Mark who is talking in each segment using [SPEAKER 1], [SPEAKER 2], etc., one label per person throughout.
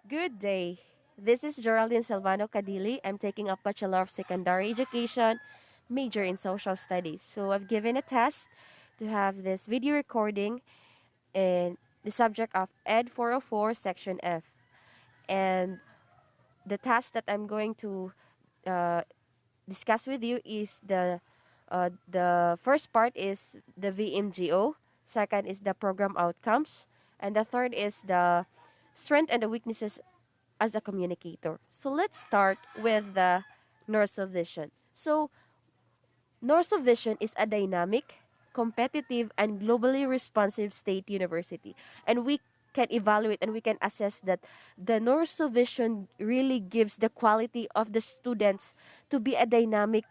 [SPEAKER 1] Good day. This is Geraldine Silvano Cadili. I'm taking up Bachelor of Secondary Education, major in Social Studies. So I've given a task to have this video recording in the subject of Ed 404 Section F. And the task that I'm going to uh, discuss with you is the first part is the VMGO, second is the program outcomes, and the third is the strength and the weaknesses as a communicator. So let's start with the Norso Vision. So Norso Vision is a dynamic, competitive, and globally responsive state university. And we can evaluate and we can assess that the Norso Vision really gives the quality of the students to be a dynamic,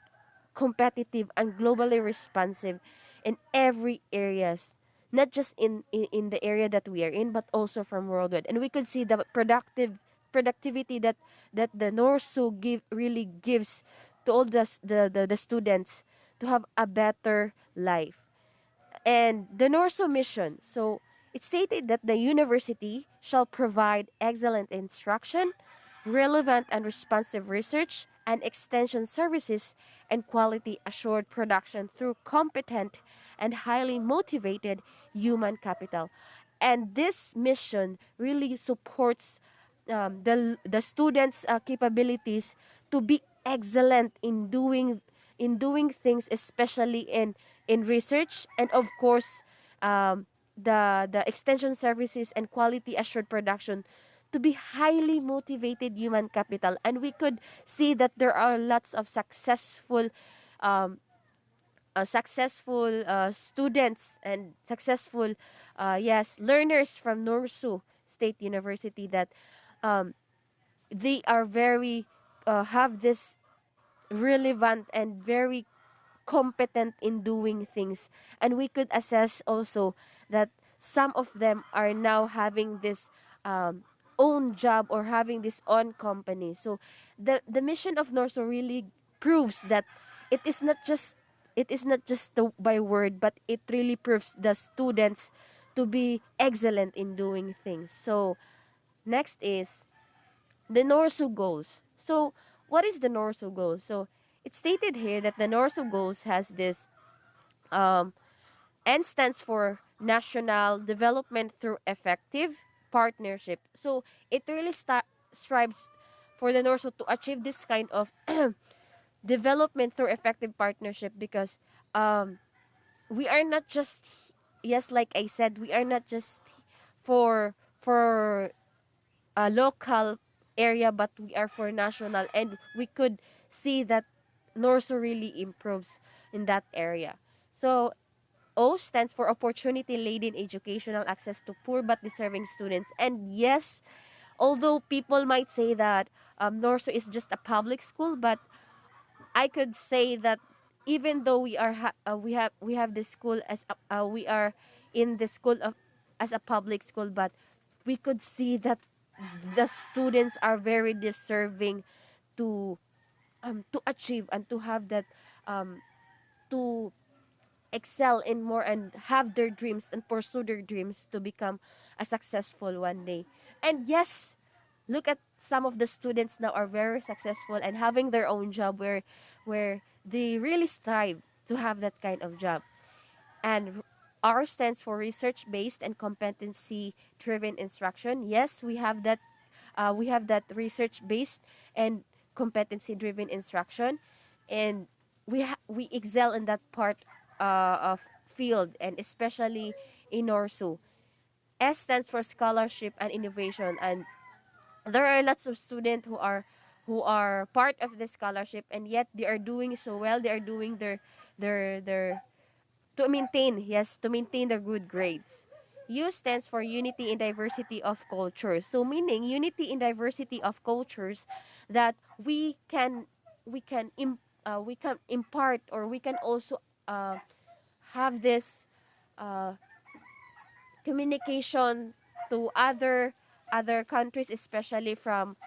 [SPEAKER 1] competitive, and globally responsive in every areas, not just in the area that we are in, but also from worldwide. And we could see the productivity that the Norsu give really gives to all the students to have a better life. And the Norso mission, so it stated that the university shall provide excellent instruction, relevant and responsive research, and extension services and quality assured production through competent and highly motivated human capital. And this mission really supports the students' capabilities to be excellent in doing things, especially in research, and of course, the extension services and quality assured production to be highly motivated human capital. And we could see that there are lots of um, successful students and successful yes learners from Norsu State University that um, they are very have this relevant and very competent in doing things. And we could assess also that some of them are now having this own job or having this own company. So the mission of Norso really proves that it is not just by word, but it really proves the students to be excellent in doing things. So next is the Norso goals. So, what is the Norso goals? So, it's stated here that the Norso goals has this um, N stands for National Development Through Effective Partnership. So, it really strives for the Norso to achieve this kind of development through effective partnership because we are not just, yes, like I said, we are not just for a local area, but we are for national, and we could see that Norso really improves in that area. So O stands for opportunity laden educational access to poor but deserving students. And yes, although people might say that Norso is just a public school, but I could say that even though we have this school as we are in the school of as a public school, but we could see that the students are very deserving to achieve and to have that to excel in more and have their dreams and pursue their dreams to become a successful one day. And yes, look at some of the students now are very successful and having their own job where they really strive to have that kind of job. And R stands for research based and competency driven instruction. Yes, we have that research based and competency driven instruction, and we excel in that part of field, and especially in Orsu. S stands for scholarship and innovation, and there are lots of students who are part of the scholarship, and yet they are doing so well. They are doing their to maintain their good grades. U stands for unity in diversity of cultures. So meaning unity in diversity of cultures, that we can impart, or we can also have this uh, communication to other countries, especially from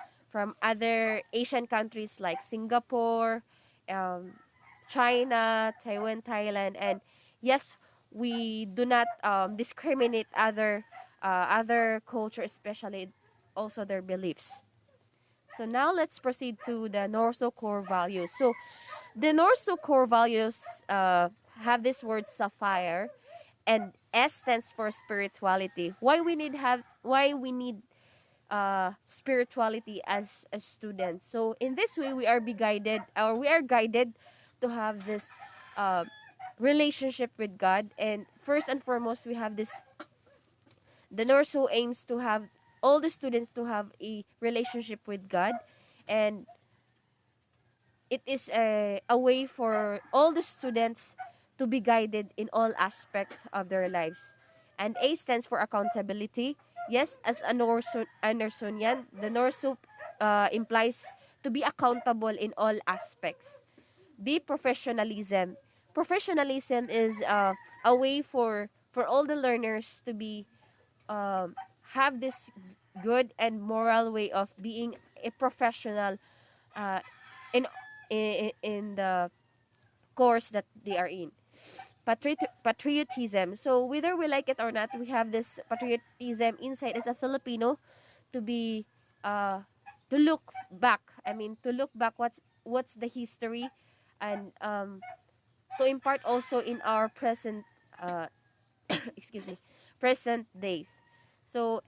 [SPEAKER 1] other Asian countries like Singapore, um, China, Taiwan, Thailand. And yes, we do not discriminate other culture, especially also their beliefs. So now let's proceed to the Norso core values. So the Norso core values have this word sapphire, and S stands for spirituality. Why we need spirituality as a student. So in this way, we are guided to have this uh, relationship with God. And first and foremost, we have this. The NORSO aims to have all the students to have a relationship with God, and it is a way for all the students to be guided in all aspects of their lives. And A stands for accountability. Yes, as a Norsonian, the Norso implies to be accountable in all aspects. B, professionalism. Professionalism is a way for all the learners to be have this good and moral way of being a professional uh, in, in the course that they are in. Patriotism. So whether we like it or not, we have this patriotism inside as a Filipino to be uh, to look back. I mean, to look back what's the history, and to impart also in our present uh, excuse me, present days. So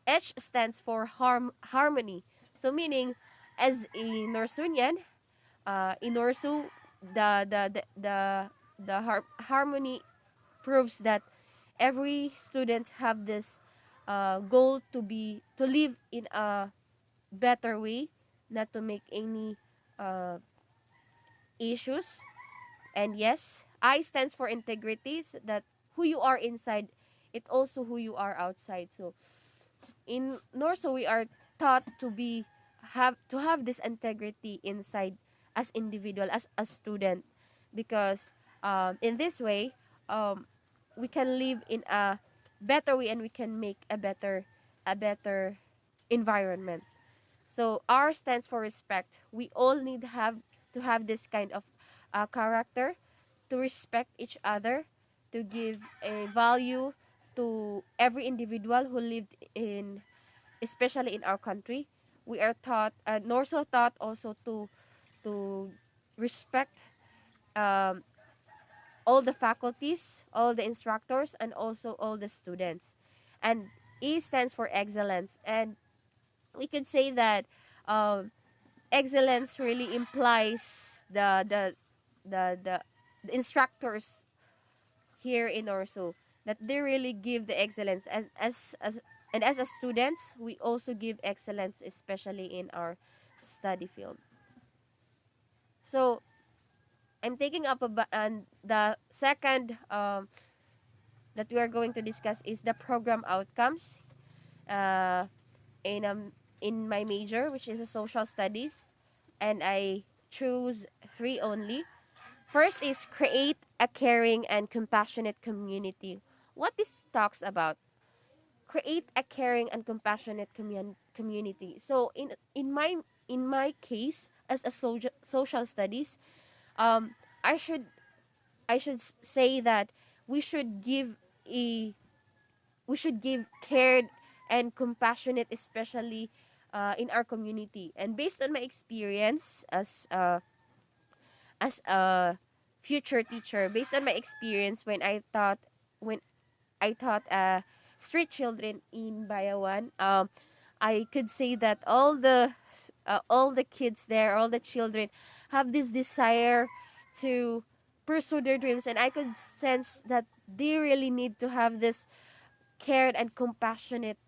[SPEAKER 1] H stands for harmony. So meaning, as a Norsunian, in Norsu, the harmony proves that every student have this goal to live in a better way, not to make any uh, issues. And yes, I stands for integrity, so that who you are inside, it also who you are outside. So in Norso, we are taught to have this integrity inside as individual, as a student, because in this way, um, we can live in a better way, and we can make a better environment. So R stands for respect. We all need to have this kind of character, to respect each other, to give a value to every individual who lived in, especially in our country. We are taught, and also taught also to respect um, all the faculties, all the instructors, and also all the students. And E stands for excellence, and we could say that um, excellence really implies the instructors here in Orso, that they really give the excellence, as a students we also give excellence, especially in our study field. So I'm taking up and the second that we are going to discuss is the program outcomes uh, in in my major, which is a social studies, and I choose three only. First is create a caring and compassionate community. What this talks about? Create a caring and compassionate community. So in my case, as a social studies, um, I should say that we should give a we should give cared and compassionate, especially in our community. And based on my experience as a future teacher, based on my experience when I taught street children in Bayawan, I could say that all the kids there, all the children, have this desire to pursue their dreams, and I could sense that they really need to have this cared and compassionate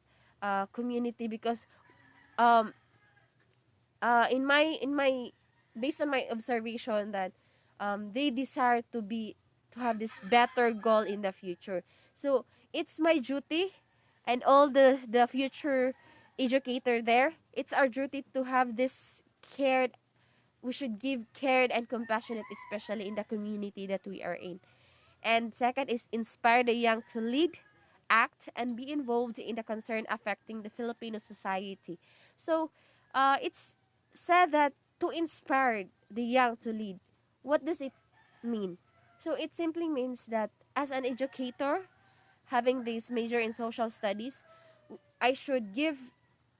[SPEAKER 1] community, because um, in my based on my observation, that they desire to have this better goal in the future. So it's my duty, and all the future educator there, it's our duty to have this cared. We should give cared and compassionate, especially in the community that we are in. And second is inspire the young to lead, act, and be involved in the concern affecting the Filipino society. So it's said that to inspire the young to lead. What does it mean? So it simply means that as an educator, having this major in social studies, I should give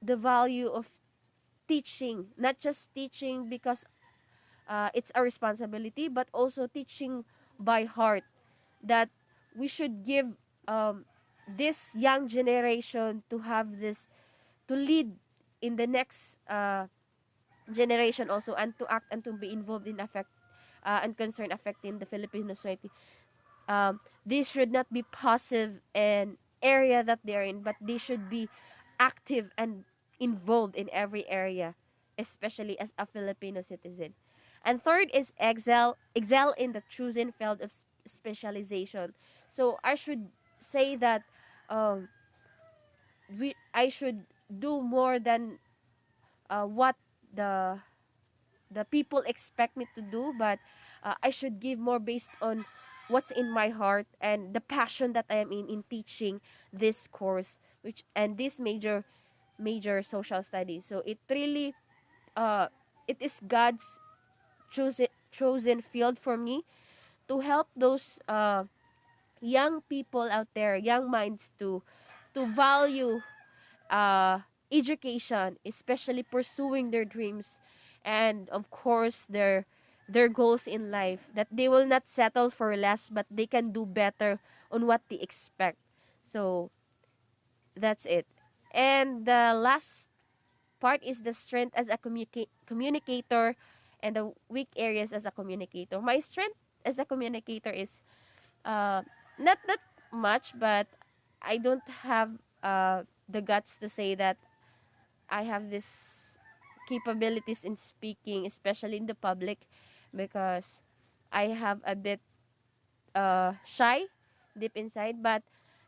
[SPEAKER 1] the value of teaching, not just teaching because it's a responsibility, but also teaching by heart, that we should give um, this young generation to have this, to lead in the next generation also, and to act and to be involved in affect and concern affecting the Filipino society. This should not be passive in area that they're in, but they should be active and involved in every area, especially as a Filipino citizen. And third is excel in the chosen field of specialization. So I should say that um, I should do more than what the the people expect me to do, but I should give more based on what's in my heart and the passion that I am in teaching this course, which and this major social studies. So it really uh it is God's chosen field for me to help those young people out there, young minds, to value uh, education, especially pursuing their dreams and of course their goals in life, that they will not settle for less but they can do better on what they expect. So that's it. And the last part is the strength as a communicator and the weak areas as a communicator. My strength as a communicator is uh, not that much, but I don't have the guts to say that I have this capabilities in speaking, especially in the public, because I have a bit shy deep inside. But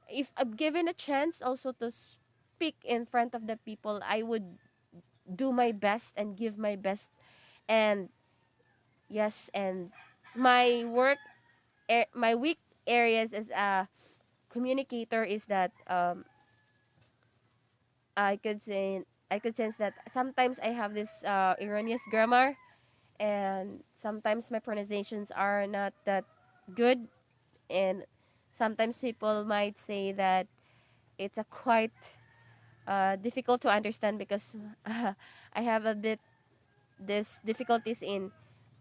[SPEAKER 1] if I'm given a chance also to speak in front of the people, I would do my best and give my best. And yes, and my my weak areas as a communicator is that I could say I could sense that sometimes I have this erroneous grammar, and sometimes my pronunciations are not that good, and sometimes people might say that it's a quite difficult to understand because I have a bit this difficulties in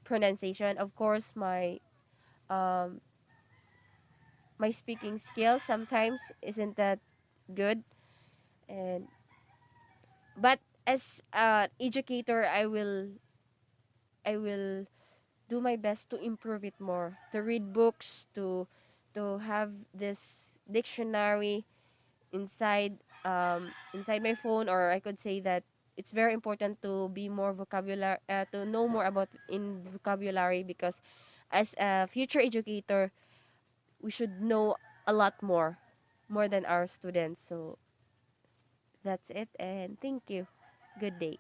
[SPEAKER 1] pronunciation. Of course, um, my speaking skills sometimes isn't that good, and but as an educator, I will do my best to improve it more, to read books, to have this dictionary inside my phone, or I could say that it's very important to be more vocabulary, to know more about in vocabulary, because as a future educator we should know a lot more than our students. So that's it, and thank you. Good day.